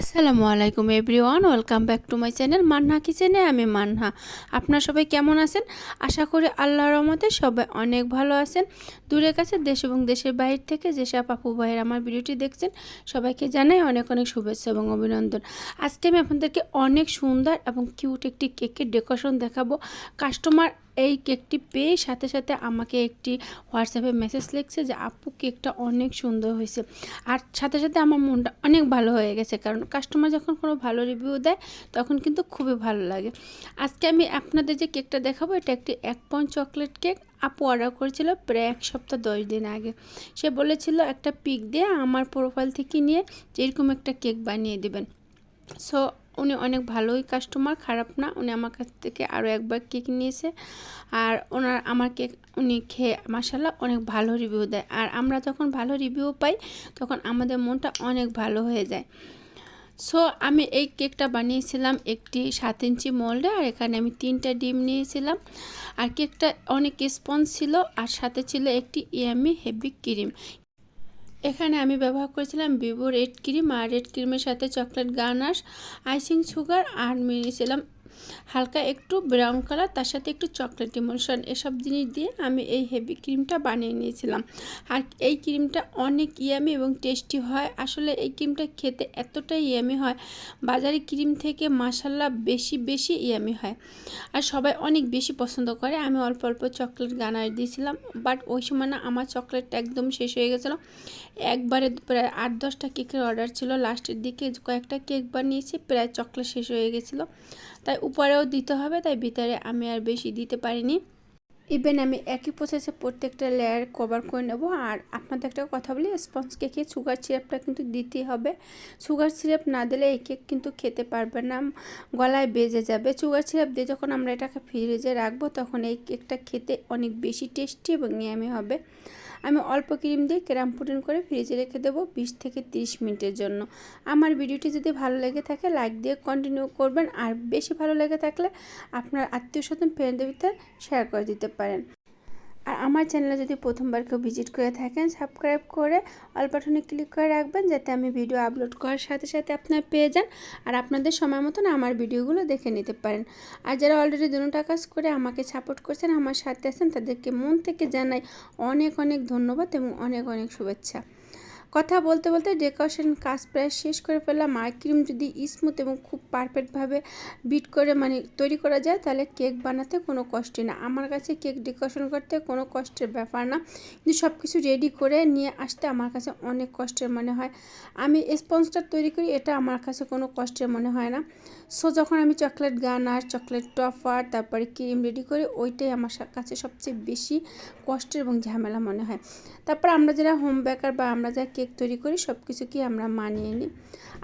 আসসালামু আলাইকুম everyone, welcome back to my channel Manna কিচেনে। আমি মান্না। আপনারা সবাই কেমন আছেন? আশা করি আল্লাহর রহমতে সবাই অনেক ভালো আছেন। দূরের কাছে দেশ এবং দেশের বাইরে থেকে যেসব আপু ভাইয়ের আমার ভিডিওটি দেখছেন সবাইকে জানাই অনেক অনেক শুভেচ্ছা এবং অভিনন্দন। আজকে আমি আপনাদেরকে অনেক সুন্দর এবং কিউট একটি কেকের ডেকোরেশন দেখাবো। কাস্টমার এই কেকটি পেয়ে সাথে সাথে আমাকে একটি হোয়াটসঅ্যাপে মেসেজ লিখছে যে আপু কেকটা অনেক সুন্দর হয়েছে। আর সাথে সাথে আমার মনটা অনেক ভালো হয়ে গেছে, কারণ কাস্টমার যখন কোনো ভালো রিভিউ দেয় তখন কিন্তু খুবই ভালো লাগে। আজকে আমি আপনাদের যে কেকটা দেখাবো এটা একটি 1 পাউন্ড চকলেট কেক। আপু অর্ডার করেছিল প্রায় 1 সপ্তাহ 10 দিন আগে। সে বলেছিল একটা পিক দিয়ে আমার প্রোফাইল থেকে নিয়ে যেরকম একটা কেক বানিয়ে দেবেন। সো উনি অনেক ভালোই কাস্টমার, খারাপ না। উনি আমার কাছ থেকে আরও একবার কেক নিয়েছে, আর আমার কেক উনি খেয়ে মাশাআল্লাহ অনেক ভালো রিভিউ দেয়। আর আমরা যখন ভালো রিভিউ পাই তখন আমাদের মনটা অনেক ভালো হয়ে যায়। সো আমি এই কেকটা বানিয়েছিলাম একটি 7 ইঞ্চি মোল্ডে, আর এখানে আমি 3টা ডিম নিয়েছিলাম। আর কেকটা অনেক স্পঞ্জ ছিল, আর সাথে ছিল একটি ইয়ামি হেভি ক্রিম। এখানে আমি ব্যবহার করেছিলাম ভিভো রেড ক্রিম, আর রেড ক্রিমের সাথে চকলেট গানাশ, আইসিং সুগার, আর নিয়েছিলাম হালকা একটু ব্রাউন কালার, তার সাথে একটু চকলেট ইমোশন। এসব জিনিস দিয়ে আমি এই হেভি ক্রিমটা বানিয়ে নিয়েছিলাম। আর এই ক্রিমটা অনেক ইয়ামি এবং টেস্টি হয়। আসলে এই ক্রিমটা খেতে এতটাই ইয়ামি হয়, বাজারি ক্রিম থেকে মাশাআল্লাহ বেশি বেশি ইয়ামি হয়, আর সবাই অনেক বেশি পছন্দ করে। আমি অল্প অল্প চকলেট গানাশ দিয়েছিলাম, বাট ওই সময় না আমার চকলেটটা একদম শেষ হয়ে গেছিলো। একবারে প্রায় 8-10টা কেকের অর্ডার ছিল, লাস্টের দিকে কয়েকটা কেক বানিয়েছি, প্রায় চকলেট শেষ হয়ে গেছিলো। তাই উপরেও দিতে হবে, তাই ভিতরে আমি আর বেশি দিতে পারিনি। ইভেন আমি একই প্রসেসে প্রত্যেকটা লেয়ার কভার করে নেব। আর আপনাদের একটা কথা বলি, স্পঞ্জ কেকে সুগার সিরাপটা কিন্তু দিতেই হবে। সুগার সিরাপ না দিলে এই কেক কিন্তু খেতে পারবে না, গলায় বেজে যাবে। সুগার সিরাপ দিয়ে যখন আমরা এটাকে ফ্রিজে রাখবো তখন এই কেকটা খেতে অনেক বেশি টেস্টি এবং ইয়ামি হবে। আমি অল্প ক্রিম দিয়ে ক্রাম পুডিং করে ফ্রিজে রেখে দেবো 20 থেকে 30 মিনিটের জন্য। আমার ভিডিওটি যদি ভালো লেগে থাকে লাইক দিয়ে কন্টিনিউ করবেন, আর বেশি ভালো লেগে থাকলে আপনার আত্মীয় স্বজন ফ্রেন্ডদের ভিতরে শেয়ার করে দিতে পারেন। আর আমার চ্যানেলে যদি প্রথমবার কেউ ভিজিট করে থাকেন সাবস্ক্রাইব করে অল বাটনে ক্লিক করে রাখবেন, যাতে আমি ভিডিও আপলোড করার সাথে সাথে আপনারা পেয়ে যান, আর আপনাদের সময় মতন আমার ভিডিওগুলো দেখে নিতে পারেন। আর যারা অলরেডি দুটোটা কাজ করে আমাকে সাপোর্ট করছেন, আমার সাথে আছেন, তাদেরকে মন থেকে জানাই অনেক অনেক ধন্যবাদ এবং অনেক অনেক শুভেচ্ছা। কথা বলতে বলতে ডেকোরেশন কাজ প্রায় শেষ করে ফেললাম। আর ক্রিম যদি স্মুথ এবং খুব পারফেক্টভাবে বিট করে তৈরি করা যায় তাহলে কেক বানাতে কোনো কষ্টই না। আমার কাছে কেক ডেকোরেশন করতে কোনো কষ্টের ব্যাপার না, কিন্তু সব কিছু রেডি করে নিয়ে আসতে আমার কাছে অনেক কষ্টের মনে হয়। আমি স্পঞ্জটা তৈরি করি, এটা আমার কাছে কোনো কষ্টের মনে হয় না। সো যখন আমি চকলেট গানাশ, চকলেট টপার, তারপরে ক্রিম রেডি করি, ওইটাই আমার কাছে সবচেয়ে বেশি কষ্টের এবং ঝামেলা মনে হয়। তারপর আমরা যারা হোম বেকার বা আমরা যারা কেক তৈরি করি সব কিছুকে আমরা মানিয়ে নিই।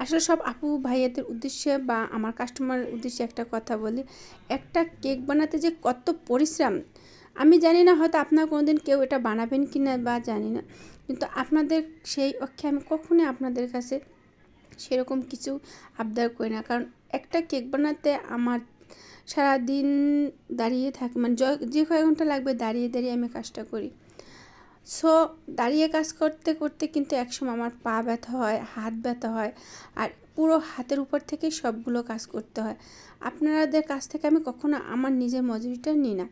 আসলে সব আপু ভাইয়াদের উদ্দেশ্যে বা আমার কাস্টমারের উদ্দেশ্যে একটা কথা বলি, একটা কেক বানাতে যে কত পরিশ্রম আমি জানি না, হয়তো আপনারা কোনোদিন কেউ এটা বানাবেন কি না বা জানি না, কিন্তু আপনাদের সেই অক্ষে আমি কখনোই আপনাদের কাছে সেরকম কিছু আবদার করি না। কারণ একটা কেক বানাতে আমার সারাদিন দাঁড়িয়ে থাকে, মানে যে কয়েক ঘন্টা লাগবে দাঁড়িয়ে দাঁড়িয়ে আমি কাজটা করি। সো দাঁড়িয়ে কাজ করতে করতে কিন্তু একসময় আমার পা ব্যথা হয়, হাত ব্যথা হয়, আর পুরো হাতের উপর থেকে সবগুলো কাজ করতে হয়। আপনাদের কাছ থেকে আমি কখনো আমার নিজের মজুরিটা নিই না।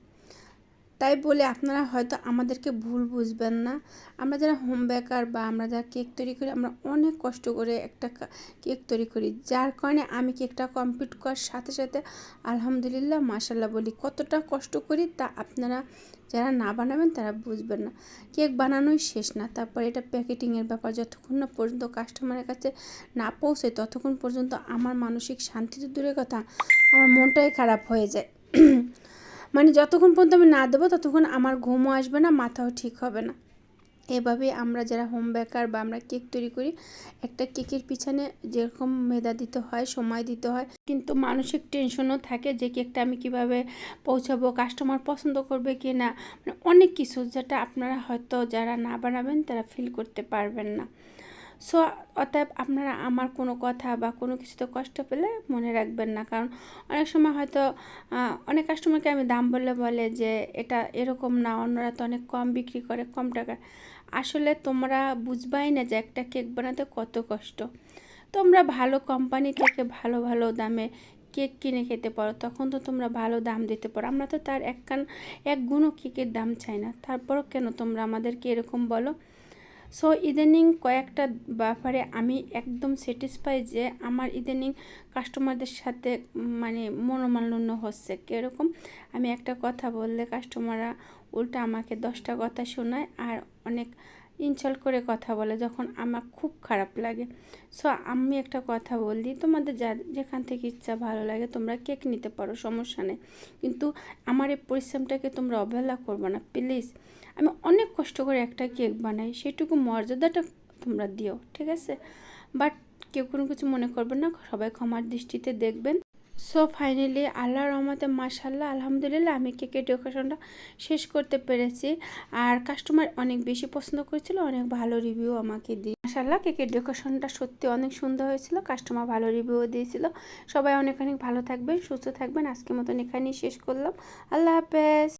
তাই বলে আপনারা হয়তো আমাদেরকে ভুল বুঝবেন না। আমরা যারা হোম বেকার বা আমরা যারা কেক তৈরি করি, আমরা অনেক কষ্ট করে একটা কেক তৈরি করি, যার কারণে আমি কেকটা কমপ্লিট করার সাথে সাথে আলহামদুলিল্লাহ মাশাআল্লাহ বলি। কতটা কষ্ট করি তা আপনারা যারা না বানাবেন তারা বুঝবেন না। কেক বানানোই শেষ না, তারপর এটা প্যাকেটিংয়ের ব্যাপার। যতক্ষণ না পর্যন্ত কাস্টমারের কাছে না পৌঁছে ততক্ষণ পর্যন্ত আমার মানসিক শান্তি তো দূরের কথা, আমার মনটাই খারাপ হয়ে যায়। মানে যতক্ষণ পর্যন্ত আমি না দেবো ততক্ষণ আমার ঘুমও আসবে না, মাথাও ঠিক হবে না। এভাবে আমরা যারা হোম বেকার বা আমরা কেক তৈরি করি, একটা কেকের পিছনে যেরকম মেধা দিতে হয়, সময় দিতে হয়, কিন্তু মানসিক টেনশনও থাকে যে কেকটা আমি কিভাবে পৌঁছাবো, কাস্টমার পছন্দ করবে কি না, মানে অনেক কিছু যেটা আপনারা হয়তো যারা না বানাবেন তারা ফিল করতে পারবেন না। সো অতএব আপনারা আমার কোনো কথা বা কোনো কিছুতে কষ্ট পেলে মনে রাখবেন না, কারণ অনেক সময় হয়তো অনেক কাস্টমারকে আমি দাম বলে যে এটা এরকম না, অন্যরা তো অনেক কম বিক্রি করে, কম টাকা। আসলে তোমরা বুঝবাই না যে একটা কেক বানাতে কত কষ্ট। তোমরা ভালো কোম্পানি থেকে ভালো ভালো দামে কেক কিনে খেতে পারো, তখন তো তোমরা ভালো দাম দিতে পারো। আমরা তো তার এক গুণও কেকের দাম চাই না, তারপরও কেন তোমরা আমাদেরকে এরকম বলো? সো ইদানিং কয়েকটা ব্যাপারে আমি একদম স্যাটিসফাই যে আমার ইদানিং কাস্টমারদের সাথে মানে মনোমালিন্য হচ্ছে। কীরকম? আমি একটা কথা বললে কাস্টমাররা উল্টা আমাকে 10টা কথা শোনায় আর অনেক ইনসাল্ট করে কথা বলে, যখন আমার খুব খারাপ লাগে। সো আমি একটা কথা বলি, তোমাদের যেখান থেকে ইচ্ছা ভালো লাগে তোমরা কেক নিতে পারো, সমস্যা নেই, কিন্তু আমার এই পরিশ্রমটাকে তোমরা অবহেলা করবে না প্লিজ। আমি অনেক কষ্ট করে একটা কেক বানাই, সেটুকু মর্যাদাটা তোমরা দিও, ঠিক আছে? বাট কেউ কোনো কিছু মনে করবেন না, সবাই ক্ষমার দৃষ্টিতে দেখবেন। সো ফাইনালি আল্লাহর রহমতে মাশাআল্লাহ আলহামদুলিল্লাহ আমি কেকের ডেকোরেশনটা শেষ করতে পেরেছি। আর কাস্টমার অনেক বেশি পছন্দ করেছিল, অনেক ভালো রিভিউ আমাকে দিয়ে। মাশাআল্লাহ কেকের ডেকোরেশনটা সত্যি অনেক সুন্দর হয়েছিল, কাস্টমার ভালো রিভিউ দিয়েছিল। সবাই অনেক অনেক ভালো থাকবেন, সুস্থ থাকবেন। আজকের মতন এখানেই শেষ করলাম। আল্লাহ হাফেজ।